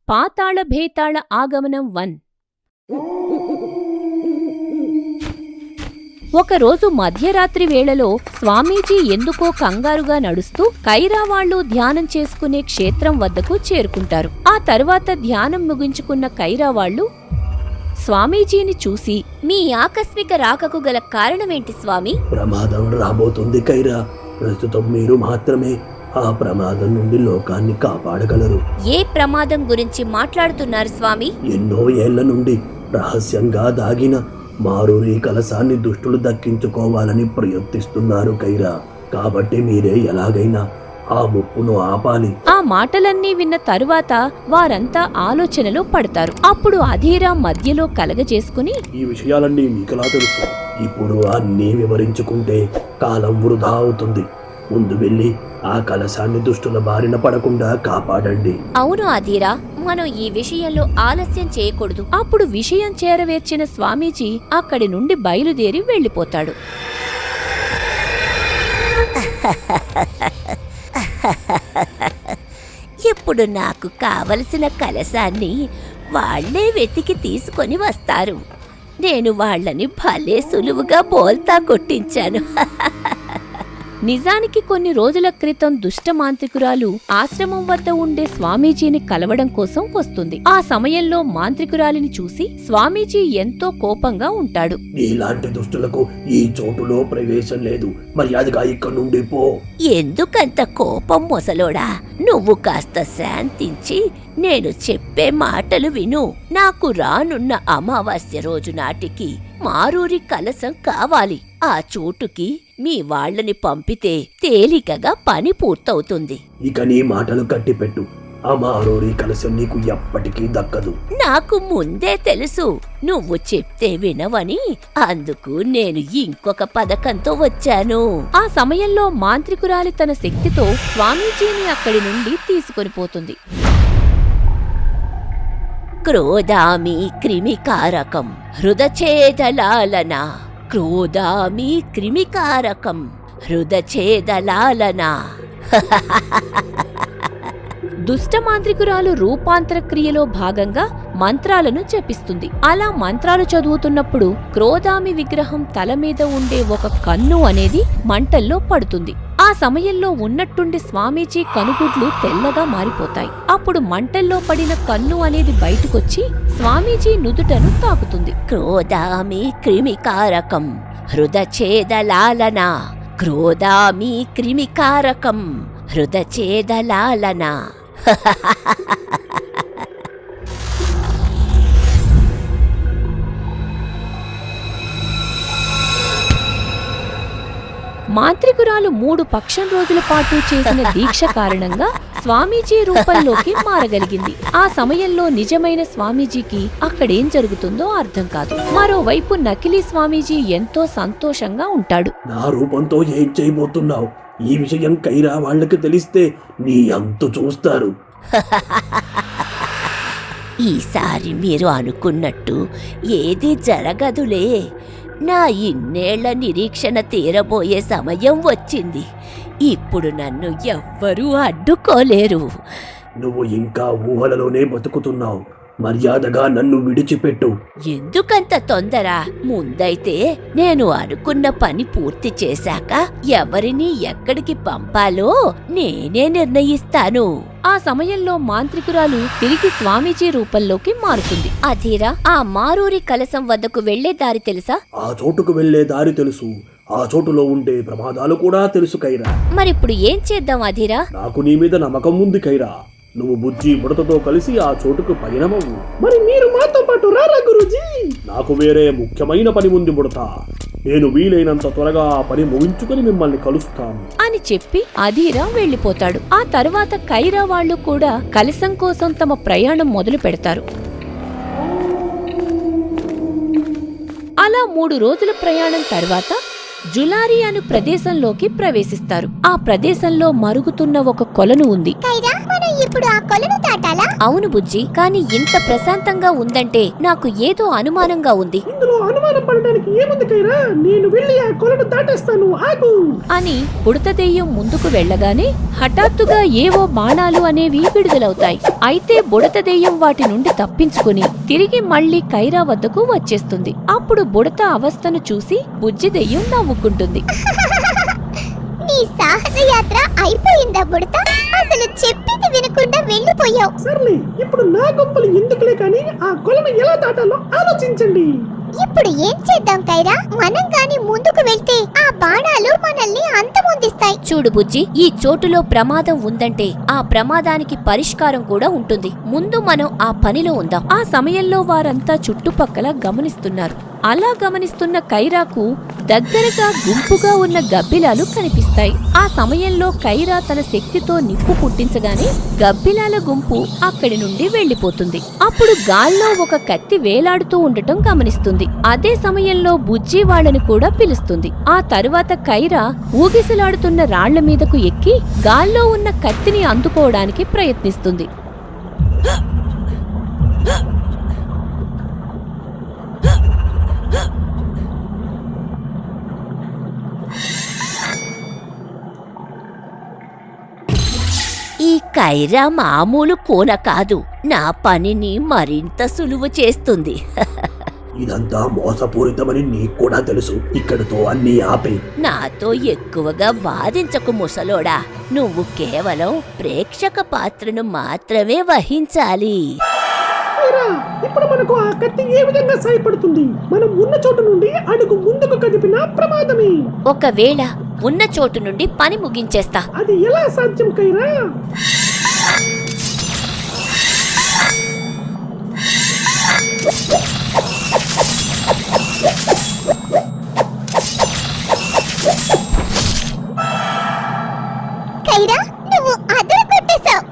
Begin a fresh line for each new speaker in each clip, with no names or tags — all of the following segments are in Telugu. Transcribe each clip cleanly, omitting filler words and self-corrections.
పాతాళ భేతాళ ఆగమనం 1. ఒకరోజు మధ్యరాత్రి వేళలో స్వామీజీ ఎందుకో కంగారుగా నడుస్తూ కైరావాళ్లు ధ్యానం చేసుకునే క్షేత్రం వద్దకు చేరుకుంటారు. ఆ తరువాత ధ్యానం ముగించుకున్న కైరావాళ్లు స్వామీజీని చూసి,
మీ ఆకస్మిక రాకకు గల కారణమేంటి స్వామి?
ప్రమాదం రాబోతుంది కైరా. ప్రస్తుతం మీరు మాత్రమే ఆ ప్రమాదం నుండి లోకాన్ని కాపాడగలరు.
ఏ ప్రమాదం గురించి మాట్లాడుతున్నారు స్వామి?
ఎన్నో ఏళ్ల నుండి రహస్యంగా దాగిన మారూరి కలశాన్ని దుష్టులు దక్కించుకోవాలని ప్రయత్నిస్తున్నారు కైరా. కాబట్టి మీరే ఎలాగైనా ఆ ముప్పును ఆపాలి.
ఆ మాటలన్నీ విన్న తరువాత వారంతా ఆలోచనలో పడతారు. అప్పుడు అధీరా మధ్యలో కలగజేసుకుని,
ఈ విషయాలన్నీ మీకెలా తెలుసు? ఇప్పుడు అన్నీ వివరించుకుంటే కాలం వృధా అవుతుంది. ముందు వెళ్ళి ఆ కలశాన్ని దుష్టుల బారిన పడకుండా కాపాడండి.
అవును అధీరా, మనం ఈ విషయంలో ఆలస్యం చేయకూడదు.
అప్పుడు విషయం చేరవేర్చిన స్వామీజీ అక్కడి నుండి బయలుదేరి వెళ్ళిపోతాడు.
ఇప్పుడు నాకు కావలసిన కలశాన్ని వాళ్లే వెతికి తీసుకొని వస్తారు. నేను వాళ్లని భలే సులువుగా బోల్తా కొట్టించాను.
నిజానికి కొన్ని రోజుల క్రితం దుష్ట మాంత్రికురాలు ఆశ్రమం వద్ద ఉండే స్వామీజీని కలవడం కోసం వస్తుంది. ఆ సమయంలో మాంత్రికురాలిని చూసి స్వామీజీ ఎంతో కోపంగా ఉంటాడు.
ఇలాంటి దుష్టులకు ఈ చోటులో ప్రవేశం లేదు. మర్యాదగా ఇక్కడి నుండి పో.
ఎందుకంత కోపం మొసలోడా? నువ్వు కాస్త శాంతించి నేను చెప్పే మాటలు విను. నాకు రానున్న అమావాస్య రోజు నాటికి మారూరి కలశం కావాలి. ఆ చోటుకి మీ వాళ్లని పంపితే తేలికగా పని పూర్తవుతుంది.
ఇక నీ మాటలు కట్టిపెట్టు. ఆ మారూరి కలశం నీకు ఎప్పటికీ దక్కదు.
నాకు ముందే తెలుసు నువ్వు చెప్తే వినవని. అందుకు నేను ఇంకొక పథకంతో వచ్చాను.
ఆ సమయంలో మాంత్రికురాలి తన శక్తితో స్వామీజీని అక్కడి నుండి తీసుకొని పోతుంది.
క్రోధామి క్రిమికారకం హృదఛేదలాలన. క్రోధామి క్రిమికారకం హృదఛేదలాలన.
దుష్ట మాంత్రికురాలు రూపాంతర క్రియలో భాగంగా మంత్రాలను జపిస్తుంది. అలా మంత్రాలు చదువుతున్నప్పుడు క్రోధామి విగ్రహం తల మీద ఉండే ఒక కన్ను అనేది మంటల్లో పడుతుంది. ఆ సమయంలో ఉన్నట్టుండి స్వామీజీ కనుగుడ్లు తెల్లగా మారిపోతాయి. అప్పుడు మంటల్లో పడిన కన్ను అనేది బయటకొచ్చి స్వామీజీ నుదుటను తాకుతుంది.
క్రోధామి క్రిమికారకం హృదఛేదలాలన. క్రోధామి క్రిమికారకం హృదఛేదలాలన.
మాంత్రికురాలు 3 పక్షం రోజుల పాటు చేసిన దీక్ష కారణంగా స్వామీజీ రూపంలోకి మారగలిగింది. ఆ సమయంలో నిజమైన స్వామీజీకి అక్కడేం జరుగుతుందో అర్థం కాదు. మరోవైపు నకిలీ స్వామీజీ ఎంతో సంతోషంగా ఉంటాడు.
నా రూపంతో ఏం చేయబోతున్నావు? ఈ విషయం కైరా వాళ్ళకి తెలిస్తే నీ అంతు చూస్తారు.
ఈసారి మీరు అనుకున్నట్టు ఏది జరగదులే. నా ఇన్నేళ్ల నిరీక్షణ తీరబోయే సమయం వచ్చింది. ఇప్పుడు నన్ను ఎవ్వరూ అడ్డుకోలేరు.
నువ్వు ఇంకా ఊహలలోనే బతుకుతున్నావు. మర్యాదగా నన్ను విడిచిపెట్టు.
ఎందుకంత తొందర? ముందైతే నేను అనుకున్న పని పూర్తి చేశాక ఎవరిని ఎక్కడికి పంపాలో నేనే నిర్ణయిస్తాను.
ఆ సమయంలో మాంత్రికురాలు తిరిగి స్వామీజీ రూపంలోకి మారుతుంది.
అధీరా, ఆ మారూరి కలశం వద్దకు వెళ్లే దారి తెలుసా?
ఆ చోటుకు వెళ్లే దారి తెలుసు. ఆ చోటులో ఉండే ప్రమాదాలు కూడా తెలుసు కైరా.
మరిప్పుడు ఏం చేద్దాం అధీరా?
నాకు నీ మీద నమ్మకం ఉంది కైరా. నువ్వు బుజ్జి బుడతతో కలిసి ఆ చోటుకు పయనమవు. మరి మీరు మాతో పాటు రారా గురూజీ? నాకు వేరే ముఖ్యమైన పని ఉంది బుడత. నేను వీలైనంత త్వరగా ఆ పని ముగించుకుని మిమ్మల్ని కలుస్తాను
అని చెప్పి అధీరా వెళ్లిపోతాడు. ఆ తరువాత కైరా వాళ్లు కూడా కలశం కోసం తమ ప్రయాణం మొదలు పెడతారు. అలా 3 రోజుల ప్రయాణం తర్వాత జులారి అను ప్రదేశంలోకి ప్రవేశిస్తారు. ఆ ప్రదేశంలో మరుగుతున్న ఒక కొలను ఉంది.
కైరా, మనం ఇప్పుడు ఆ కొలను దాటాలా?
అవును బుజ్జి, కాని ఇంత ప్రశాంతంగా ఉందంటే నాకు ఏదో అనుమానంగా ఉంది
ఇందులో అనుమానం పడడానికి ఏముంది కైరా? నేను వెళ్ళి ఆ కొలను దాటేస్తాను, ఆగు
అని బుడత దెయ్యం ముందుకు వెళ్ళగానే హఠాత్తుగా ఏవో బాణాలు అనేవి విడుదలవుతాయి. అయితే బుడత దెయ్యం వాటి నుండి తప్పించుకుని తిరిగి మళ్లీ కైరా వద్దకు వచ్చేస్తుంది. అప్పుడు బుడత అవస్థను చూసి బుజ్జి దెయ్యం నవ్వుకుంటుంది.
నీ సాహస యాత్ర అయిపోయిందా బుడత? అసలు చెప్పింది వినకుండా వెళ్ళిపోయావు.
సర్లే, ఇప్పుడు నా గొప్పలు ఎందుకులే కానీ ఆ కొలను ఎలా దాటాలో ఆలోచించండి.
ఇప్పుడు ఏం చేద్దాం కైరా? మనం గాని ముందుకు వెళ్తే ఆ బాణాలు మనల్ని అంతమొందిస్తాయి.
చూడు బుజ్జి, ఈ చోటులో ప్రమాదం ఉందంటే ఆ ప్రమాదానికి పరిష్కారం కూడా ఉంటుంది. ముందు మనం ఆ పనిలో ఉందాం. ఆ సమయంలో వారంతా చుట్టుపక్కల గమనిస్తున్నారు. అలా గమనిస్తున్న కైరాకు దగ్గరగా గుంపుగా ఉన్న గబ్బిలాలు కనిపిస్తాయి. ఆ సమయంలో కైరా తన శక్తితో నిప్పు పుట్టించగానే గబ్బిలాల గుంపు అక్కడి నుండి వెళ్లిపోతుంది. అప్పుడు గాల్లో ఒక కత్తి వేలాడుతూ ఉండటం గమనిస్తుంది. అదే సమయంలో బుజ్జి వాళ్ళని కూడా పిలుస్తుంది. ఆ తరువాత కైరా ఊగిసలాడుతున్న రాళ్ల మీదకు ఎక్కి గాల్లో ఉన్న కత్తిని అందుకోవడానికి ప్రయత్నిస్తుంది.
ఈ కైరా మామూలు కోన కాదు, నా పనిని మరింత సులువు చేస్తుంది.
ఇదంతా మోసపూరితమని నీకు కూడా తెలుసు. ఇక్కడితో అన్నీ ఆపే.
నాతో ఎక్కువగా వాదించకు ముసలోడా. నువ్వు కేవలం ప్రేక్షక పాత్రను మాత్రమే వహించాలి.
కైరా, ఇప్పుడు మనకు ఆ కత్తి ఏ విధంగా సాయపడుతుంది? మనం ఉన్న చోటు నుండి అడుగు ముందుకు కదిపినా ప్రమాదమే.
ఒకవేళ ఉన్న చోటు నుండి పని ముగించేస్తా.
అది ఎలా సాధ్యం కైరా?
కైరా, నువ్వు అదర కొట్టేశావు.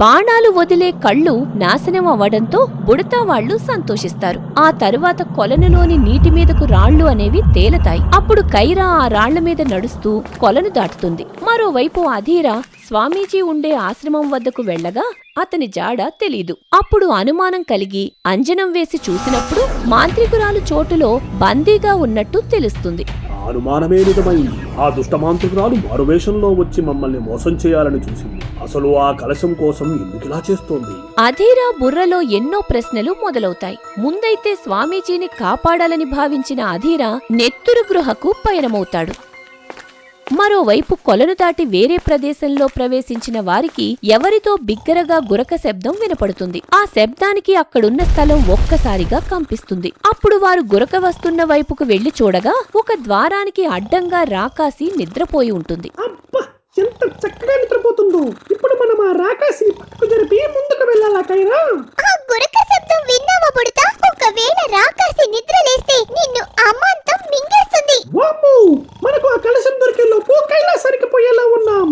బాణాలు వదిలే కళ్ళు నాశనం అవ్వడంతో బుడతా వాళ్లు సంతోషిస్తారు. ఆ తరువాత కొలనులోని నీటి మీదకు రాళ్లు అనేవి తేలతాయి. అప్పుడు కైరా ఆ రాళ్ల మీద నడుస్తూ కొలను దాటుతుంది. మరోవైపు అధీరా స్వామీజీ ఉండే ఆశ్రమం వద్దకు వెళ్లగా అతని జాడ తెలీదు. అప్పుడు అనుమానం కలిగి అంజనం వేసి చూసినప్పుడు మాంత్రికురాలు చోటులో బందీగా ఉన్నట్టు తెలుస్తుంది.
అనుమానమే నిజమైంది. ఆ దుష్టమాంత్రికురాలు మారువేషంలో వచ్చి మమ్మల్ని మోసం చేయాలని చూసింది. అసలు ఆ కలశం కోసం ఎందుకిలా చేస్తోంది?
అధీరా బుర్రలో ఎన్నో ప్రశ్నలు మొదలవుతాయి. ముందైతే స్వామీజీని కాపాడాలని భావించిన అధీరా నెత్తురు గృహకు పయనమవుతాడు. మరోవైపు కొలను దాటి వేరే ప్రదేశంలో ప్రవేశించిన వారికి ఎవరితో బిగ్గరగా గురక శబ్దం వినపడుతుంది. ఆ శబ్దానికి అక్కడున్న స్థలం ఒక్కసారిగా కంపిస్తుంది. అప్పుడు వారు గురక వస్తున్న వైపుకు వెళ్లి చూడగా ఒక ద్వారానికి అడ్డంగా రాకాసి నిద్రపోయి ఉంటుంది.
అబ్బా, ఎంత చక్కగా నిద్రపోతుందో! ఇప్పుడు మనం ఆ రాకాసిని పక్కకు జరిపి ముందుకు వెళ్ళాలా కైరా?
ఆ గురక శబ్దం విన్నావా బుడత? ఒకవేళ రాకాసి నిద్రలేస్తే నిన్ను అమాంతం మింగేస్తుంది.
వామ్మో! మనకు ఆ కలశం దొరికే లోపు కైలాసానికి పోయేలా ఉన్నాం.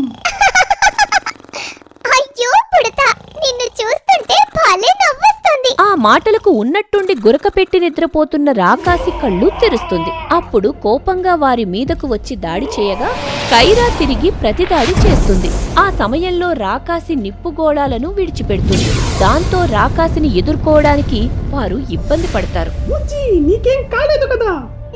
అయ్యో బుడత, నిన్ను చూస్తుంటే భలే నవ్వొస్తుంది.
ఆ మాటలకు ఉన్నట్టుండి గురక పెట్టి నిద్రపోతున్న రాకాసి కళ్ళు తెరుస్తుంది. అప్పుడు కోపంగా వారి మీదకు వచ్చి దాడి చేయగా కైరా తిరిగి ప్రతిదాడి చేస్తుంది. ఆ సమయంలో రాకాసి నిప్పుగోళాలను విడిచిపెడుతుంది. దాంతో రాకాసిని ఎదుర్కోవడానికి వారు ఇబ్బంది పడతారు.
బుజ్జి, నీకేం కాలేదు కదా?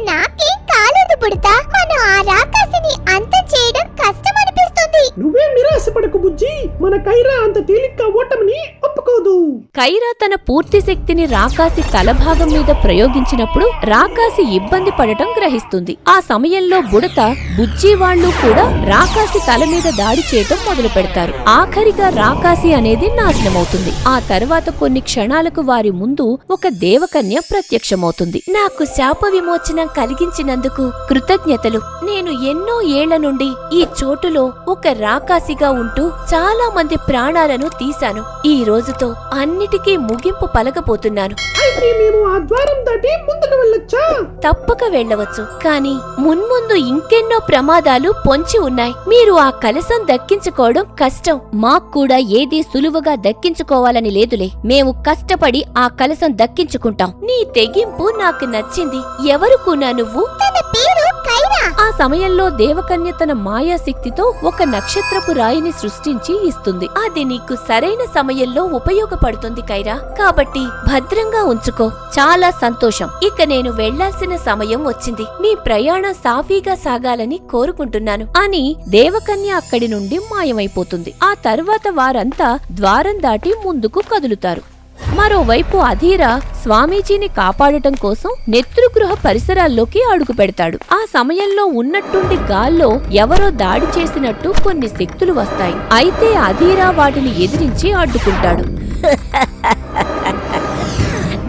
నాకేం కాలేదు బుడత. మనం ఆ రాకాసిని అంతం చేయడం కష్టం అనిపిస్తుంది.
నువ్వేం నిరాశపడకు బుజ్జి. మన కైరా అంత తేలిగ్గా ఓటమిని ఒప్పుకోదు.
కైరా తన పూర్తి శక్తిని రాకాసి తలభాగం మీద ప్రయోగించినప్పుడు రాకాసి ఇబ్బంది పడటం గ్రహిస్తుంది. ఆ సమయంలో బుడత, బుజ్జి వాళ్లు కూడా రాకాసి తల మీద దాడి చేయటం మొదలు పెడతారు. ఆఖరిగా రాకాసి అనేది నాశనమవుతుంది. ఆ తర్వాత కొన్ని క్షణాలకు వారి ముందు ఒక దేవకన్య ప్రత్యక్షమవుతుంది. నాకు శాప విమోచనం కలిగించినందుకు కృతజ్ఞతలు. నేను ఎన్నో ఏళ్ల నుండి ఈ చోటులో ఒక రాకాసిగా ఉంటూ చాలా మంది ప్రాణాలను తీశాను. ఈ రోజుతో అన్నిటికీ ముగింపు పలకబోతున్నాను.
అయితే మేము ఆ ద్వారం దాటి ముందుకు వెళ్ళొచ్చా?
తప్పక వెళ్ళవచ్చు. కానీ మున్ముందు ఇంకెన్నో ప్రమాదాలు పొంచి ఉన్నాయి. మీరు ఆ కలశం దక్కించుకోవడం కష్టం. మాకు కూడా ఏదీ సులువుగా దక్కించుకోవాలని లేదులే. మేము కష్టపడి ఆ కలశం దక్కించుకుంటాం. నీ తెగింపు నాకు నచ్చింది. ఎవరు కూనా నువ్వు?
తన పేరు కైరా.
ఆ సమయంలో దేవకన్య తన మాయాశక్తితో ఒక నక్షత్రపు రాయిని సృష్టించి ఇస్తుంది. అది నీకు సరైన సమయంలో ఉపయోగపడుతుంది కైరా, కాబట్టి భద్రంగా ఉంచుకో. చాలా సంతోషం. ఇక నేను వెళ్లాల్సిన సమయం వచ్చింది. మీ ప్రయాణం సాఫీగా సాగాలని కోరుకుంటున్నాను అని దేవకన్య అక్కడి నుండి మాయమైపోతుంది. ఆ తరువాత వారంతా ద్వారం దాటి ముందుకు కదులుతారు. మరోవైపు అధీర స్వామీజీని కాపాడటం కోసం నెత్రుగృహ పరిసరాల్లోకి అడుగు పెడతాడు. ఆ సమయంలో ఉన్నట్టుండి గాల్లో ఎవరో దాడి చేసినట్టు కొన్ని శక్తులు వస్తాయి. అయితే అధీర వాటిని ఎదిరించి అడ్డుకుంటాడు.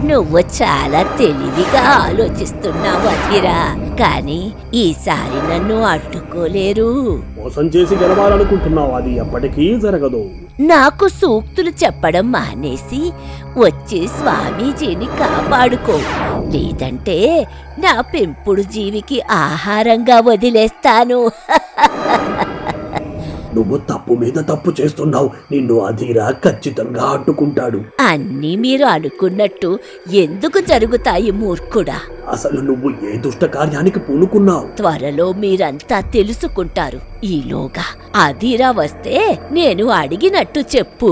నువ్వు చాలా తెలివిగా ఆలోచిస్తున్నావు అధిరా, కానీ ఈసారి నన్ను అడ్డుకోలేరు.
మోసం చేసి గెలవాలనుకుంటున్నావు, అది ఎప్పటికీ జరగదు.
నాకు సూక్తులు చెప్పడం మానేసి వచ్చి స్వామీజీని కాపాడుకో, లేదంటే నా పెంపుడు జీవికి ఆహారంగా వదిలేస్తాను.
నువ్వు తప్పు మీద తప్పు చేస్తున్నావు. నిన్ను అధీరా ఖచ్చితంగా అడ్డుకుంటాడు.
అన్నీ మీరు అనుకున్నట్టు ఎందుకు జరుగుతాయి మూర్ఖుడా?
అసలు నువ్వు ఏ దుష్ట కార్యానికి పూనుకున్నావు?
త్వరలో మీరంతా తెలుసుకుంటారు. ఈలోగా అధీరా వస్తే నేను అడిగినట్టు చెప్పు.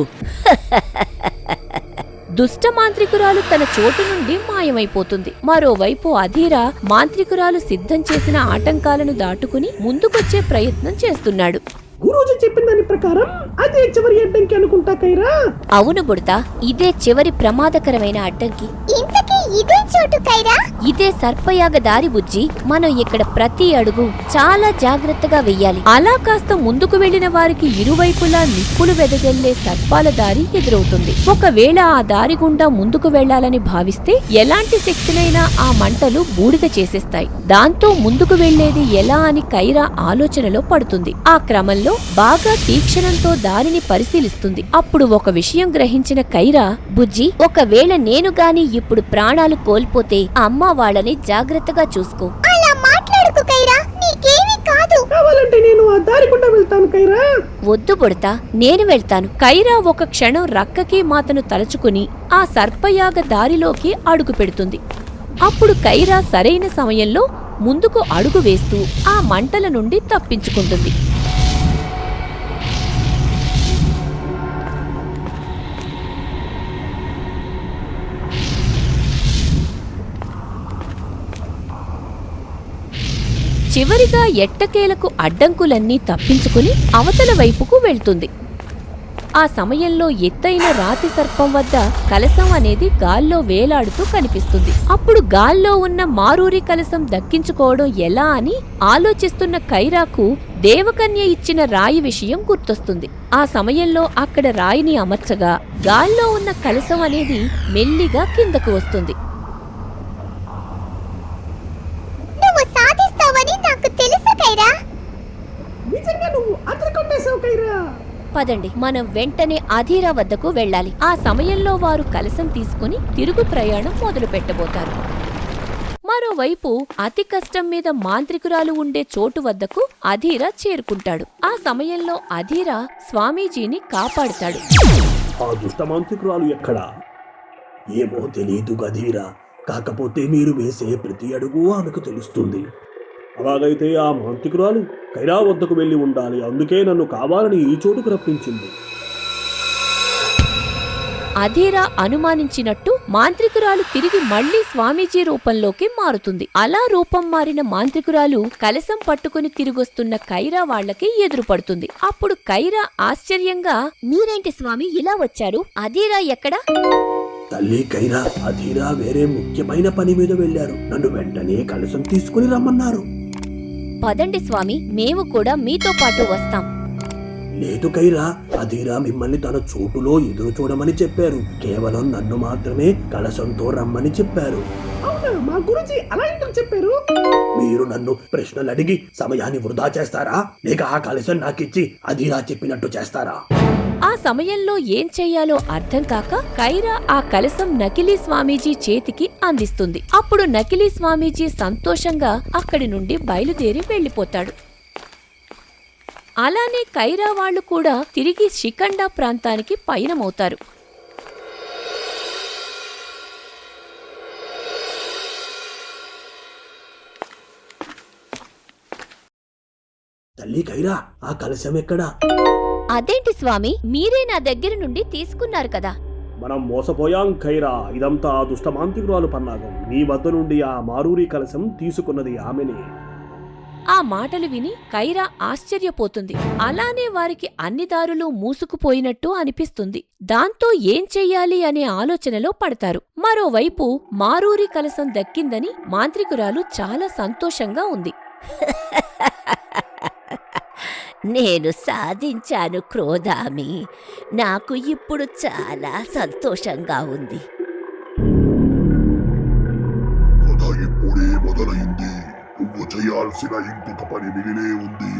దుష్ట మాంత్రికురాలు తన చోటు నుండి మాయమైపోతుంది. మరోవైపు అధీర మాంత్రికురాలు సిద్ధం చేసిన ఆటంకాలను దాటుకుని ముందుకొచ్చే ప్రయత్నం చేస్తున్నాడు.
గురూజీ చెప్పిన దాని ప్రకారం అదే చివరి అడ్డంకి అనుకుంటా కైరా.
అవును బుడతా, ఇదే చివరి ప్రమాదకరమైన అడ్డంకి.
ఇంతకీ ఇదే చోటు కైరా?
ఇదే సర్పయాగ దారి బుజ్జి. మనం ఇక్కడ ప్రతి అడుగు చాలా జాగ్రత్తగా వెయ్యాలి. అలా కాస్త ముందుకు వెళ్లిన వారికి ఇరువైపులా నిప్పులు వెదజల్లే సర్పాల దారి ఎదురవుతుంది. ఒకవేళ ఆ దారి గుండా ముందుకు వెళ్లాలని భావిస్తే ఎలాంటి శక్తినైనా ఆ మంటలు బూడిద చేసేస్తాయి. దాంతో ముందుకు వెళ్లేది ఎలా అని కైరా ఆలోచనలో పడుతుంది. ఆ క్రమంలో బాగా తీక్షణంతో దారిని పరిశీలిస్తుంది. అప్పుడు ఒక విషయం గ్రహించిన కైరా, బుజ్జి, ఒకవేళ నేను గాని ఇప్పుడు ప్రాణాలు కోల్పోతే అమ్మ వాళ్ళని జాగ్రత్తగా చూసుకో.
అలా మాట్లాడుకు కైరా, నీకేమీ కాదు.
కావాలంటే నేను ఆ దారి గుండా వెళ్తాను కైరా.
వద్దు బుడతా, నేను వెళ్తాను. కైరా ఒక క్షణం రక్కకి మాతను తలుచుకుని ఆ సర్పయాగ దారిలోకి అడుగు పెడుతుంది. అప్పుడు కైరా సరైన సమయంలో ముందుకు అడుగు వేస్తూ ఆ మంటల నుండి తప్పించుకుంటుంది. చివరిగా ఎట్టకేలకు అడ్డంకులన్నీ తప్పించుకుని అవతల వైపుకు వెళ్తుంది. ఆ సమయంలో ఎత్తైన రాతి సర్పం వద్ద కలశం అనేది గాల్లో వేలాడుతూ కనిపిస్తుంది. అప్పుడు గాల్లో ఉన్న మారూరి కలశం దక్కించుకోవడం ఎలా అని ఆలోచిస్తున్న కైరాకు దేవకన్య ఇచ్చిన రాయి విషయం గుర్తొస్తుంది. ఆ సమయంలో అక్కడ రాయిని అమర్చగా గాల్లో ఉన్న కలశం అనేది మెల్లిగా కిందకు వస్తుంది.
నువ్వు సాధిస్తావని నాకు తెలుసు కైరా.
నిజంగా నువ్వు అదరకొట్టేశావు కైరా.
పదండి, మనం వెంటనే అధీరా వద్దకు వెళ్ళాలి. ఆ సమయంలో వారు కలశం తీసుకుని తిరుగు ప్రయాణం మొదలు పెట్టబోతారు. మరోవైపు అతి కష్టం మీద మాంత్రికురాలు ఉండే చోటు వద్దకు అధీరా చేరుకుంటాడు. ఆ సమయంలో అధీరా స్వామీజీని కాపాడుతాడు.
ఆ దుష్ట మాంత్రికురాలు ఎక్కడా? ఏమో తెలియదు గధీరా. కాకపోతే మీరు వేసే ప్రతి అడుగు ఆమెకు తెలుస్తుంది. అలాగైతే ఆ మాంత్రికురాలు కైరా వద్దకు వెళ్లి ఉండాలి. అందుకే నన్ను కావాలని ఈ చోటుకు రప్పించింది.
అధీరా అనుమానించినట్టు మాంత్రికురాలు తిరిగి మళ్లీ స్వామీజీ రూపంలోకి మారుతుంది. అలా రూపం మారిన మాంత్రికురాలు కలశం పట్టుకుని తిరిగొస్తున్న కైరా వాళ్లకి ఎదురుపడుతుంది. అప్పుడు కైరా ఆశ్చర్యంగా, మీరేంటి స్వామి ఇలా వచ్చారు? అధీరా ఎక్కడా?
తల్లి కైరా, అధీరా వేరే ముఖ్యమైన పని మీద వెళ్లారు. నన్ను వెంటనే కలశం తీసుకుని రమ్మన్నారు.
పదండి స్వామి, మేము కూడా మీతో పాటు వస్తాం.
లేదు కైరా, అధీరా మిమ్మల్ని తన చోటులో ఎదురు చూడమని చెప్పారు. కేవలం నన్ను మాత్రమే కలశంతో రమ్మని చెప్పారు. మా గురించి అలా ఎందుకు చెప్పారు? మీరు నన్ను ప్రశ్నలు అడిగి సమయాన్ని వృధా చేస్తారా, లేక ఆ కలశం నాకిచ్చి అధీరా చెప్పినట్టు చేస్తారా?
ఆ సమయంలో ఏం చెయ్యాలో అర్థం కాక కైరా ఆ కలశం నకిలీ స్వామీజీ చేతికి అందిస్తుంది. అప్పుడు నకిలీ స్వామీజీ సంతోషంగా అక్కడి నుండి బయలుదేరి వెళ్లిపోతాడు. అలానే కైరా వాళ్లు కూడా తిరిగి శిఖండా ప్రాంతానికి పయనమవుతారు.
తల్లి కైరా, ఆ కలశం ఎక్కడా?
అదేంటి స్వామి, మీరే నా దగ్గర నుండి తీసుకున్నారు కదా.
మనం మోసపోయాం ఖైరా. ఇదంతా ఆ దుష్టమాంత్రికురాలు పన్నాగం. నీ వద్ద నుండి ఆ మారూరి కలశం తీసుకున్నది ఆమెనే.
ఆ మాటలు విని కైరా ఆశ్చర్యపోతుంది. అలానే వారికి అన్ని దారులు మూసుకుపోయినట్టు అనిపిస్తుంది. దాంతో ఏం చెయ్యాలి అనే ఆలోచనలో పడతారు. మరోవైపు మారూరి కలశం దక్కిందని మాంత్రికురాలు చాలా సంతోషంగా ఉంది.
నేను సాధించాను క్రోధామి. నాకు ఇప్పుడు చాలా సంతోషంగా ఉంది.
కథ ఇప్పుడే మొదలైంది. నువ్వు చేయాల్సిన ఇంకొక పని మిగిలే ఉంది.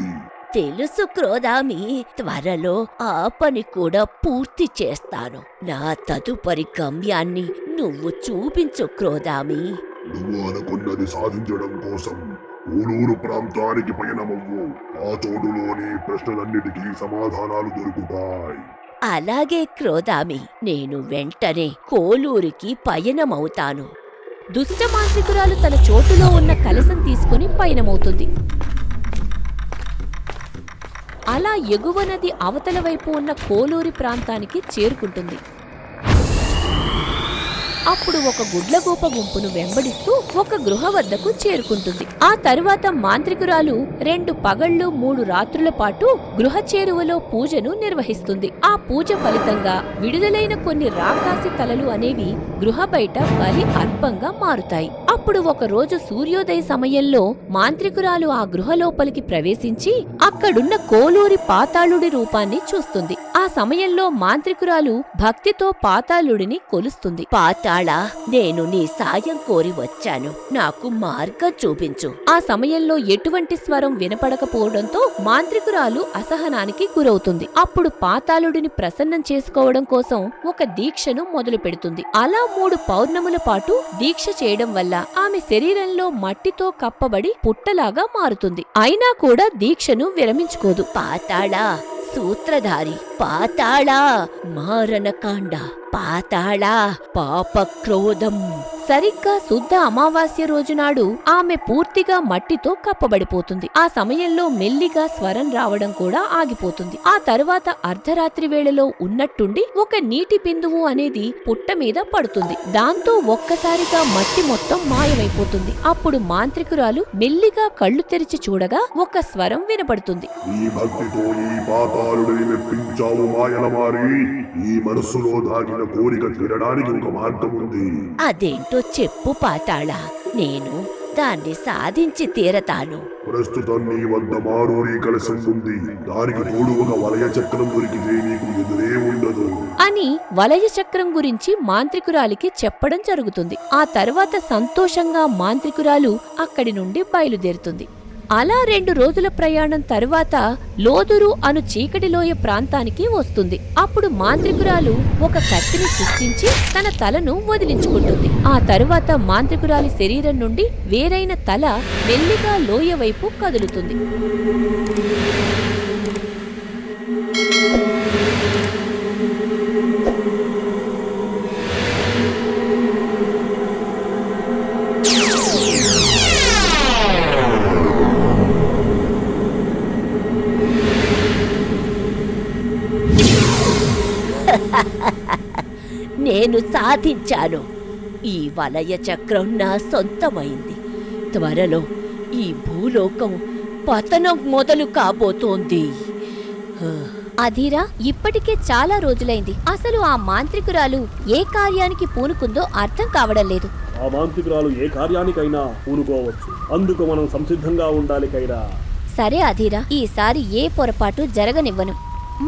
తెలుసు క్రోధామి, త్వరలో ఆ పని కూడా పూర్తి చేస్తాను. నా తదుపరి గమ్యాన్ని నువ్వు చూపించు క్రోధామి.
నువ్వు అనుకున్నది సాధించడం కోసం ఊరూరు ప్రాంతానికి పయనమవ్వు. ఆ చోటులోని ప్రశ్నలన్నిటికీ సమాధానాలు దొరుకుతాయి.
అలాగే క్రోధామి, నేను వెంటనే కోలూరికి పయనమవుతాను.
దుష్టమాంత్రికురాలు తన చోటులో ఉన్న కలశం తీసుకుని పయనమవుతుంది. అలా ఎగువ నది అవతల వైపు ఉన్న కోలూరి ప్రాంతానికి చేరుకుంటుంది. అప్పుడు ఒక గుడ్లగూప గుంపును వెంబడిస్తూ ఒక గృహ వద్దకు చేరుకుంటుంది. ఆ తరువాత మాంత్రికురాలు 2 పగళ్లు 3 రాత్రుల పాటు గృహ చేరువలో పూజను నిర్వహిస్తుంది. ఆ పూజ ఫలితంగా విడుదలైన కొన్ని రాకాసి తలలు అనేవి గృహ బయట బలి అర్పంగా మారుతాయి. అప్పుడు ఒక రోజు సూర్యోదయ సమయంలో మాంత్రికురాలు ఆ గృహ లోపలికి ప్రవేశించి అక్కడున్న కోలూరి పాతాళుడి రూపాన్ని చూస్తుంది. ఆ సమయంలో మాంత్రికురాలు భక్తితో పాతాళుడిని కొలుస్తుంది.
పాతాళా, నేను నీ సాయం కోరి వచ్చాను. నాకు మార్గం చూపించు.
ఆ సమయంలో ఎటువంటి స్వరం వినపడకపోవడంతో మాంత్రికురాలు అసహనానికి గురవుతుంది. అప్పుడు పాతాళుడిని ప్రసన్నం చేసుకోవడం కోసం ఒక దీక్షను మొదలు పెడుతుంది. అలా 3 పౌర్ణముల పాటు దీక్ష చేయడం వల్ల ఆమె శరీరంలో మట్టితో కప్పబడి పుట్టలాగా మారుతుంది. అయినా కూడా దీక్షను విరమించుకోదు.
పాతాళా, సూత్రధారి, పాతాళా, మారణకాండ, పాతాళా, పాపక్రోధం.
సరిగ్గా శుద్ధ అమావాస్య రోజునాడు ఆమె పూర్తిగా మట్టితో కప్పబడిపోతుంది. ఆ సమయంలో మెల్లిగా స్వరం రావడం కూడా ఆగిపోతుంది. ఆ తరువాత అర్ధరాత్రి వేళలో ఉన్నట్టుండి ఒక నీటి బిందువు అనేది పుట్ట మీద పడుతుంది. దాంతో ఒక్కసారిగా మట్టి మొత్తం మాయమైపోతుంది. అప్పుడు మాంత్రికురాలు మెల్లిగా కళ్ళు తెరిచి చూడగా ఒక స్వరం వినపడుతుంది.
ఈ భక్తితో ఈ పాతాళుడిని మెప్పించావు మాయలమారి. ఈ మనస్సులో దాగిన కోరిక తీరడానికి ఒక మార్గం ఉంది.
అదేంటో చెప్పు పాతాళా, నేను దాన్ని సాధించి తీరతాను.
ప్రస్తుతం నీ వద్ద మారూరి కలశం ఉంది. దానికి తోడు ఒక వలయ చక్రం దొరికితే నీకు ఎదురే ఉండదు
అని వలయ చక్రం గురించి మాంత్రికురాలికి చెప్పడం జరుగుతుంది. ఆ తర్వాత సంతోషంగా మాంత్రికురాలు అక్కడి నుండి బయలుదేరుతుంది. అలా 2 రోజుల ప్రయాణం తరువాత లోదురు అను చీకటిలోయ ప్రాంతానికి వస్తుంది. అప్పుడు మాంత్రికురాలు ఒక కత్తిని సృష్టించి తన తలను వదిలించుకుంటుంది. ఆ తరువాత మాంత్రికురాలి శరీరం నుండి వేరైన తల మెల్లిగా లోయ వైపు కదులుతుంది.
నేను సాధించాను. ఈ వలయ చక్రం నా సొంతమైంది. త్వరలో ఈ భూలోకం పతనం మొదలు కాబోతోంది.
అధీరా, ఇప్పటికే చాలా రోజులైంది. అసలు ఆ మాంత్రికురాలు ఏ కార్యానికి పూనుకుందో అర్థం కావడం లేదు.
ఆ మాంత్రికురాలు ఏ కార్యానికైనా పూనుకోవచ్చు. అందుకు మనం సంసిద్ధంగా ఉండాలి కైరా.
సరే అధీరా, ఈసారి ఏ పొరపాటు జరగనివ్వను.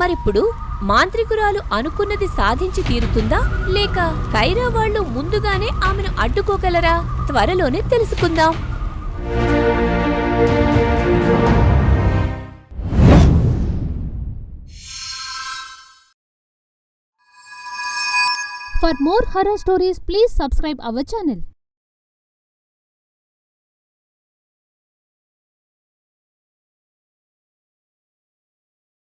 మరిప్పుడు మాంత్రికురాలు అనుకున్నది సాధించి తీరుతుందా, లేక కైరా వాళ్ళు ముందుగానే ఆమెను అడ్డుకోగలరా? త్వరలోనే తెలుసుకుందాం.
For more horror stories, please subscribe our channel.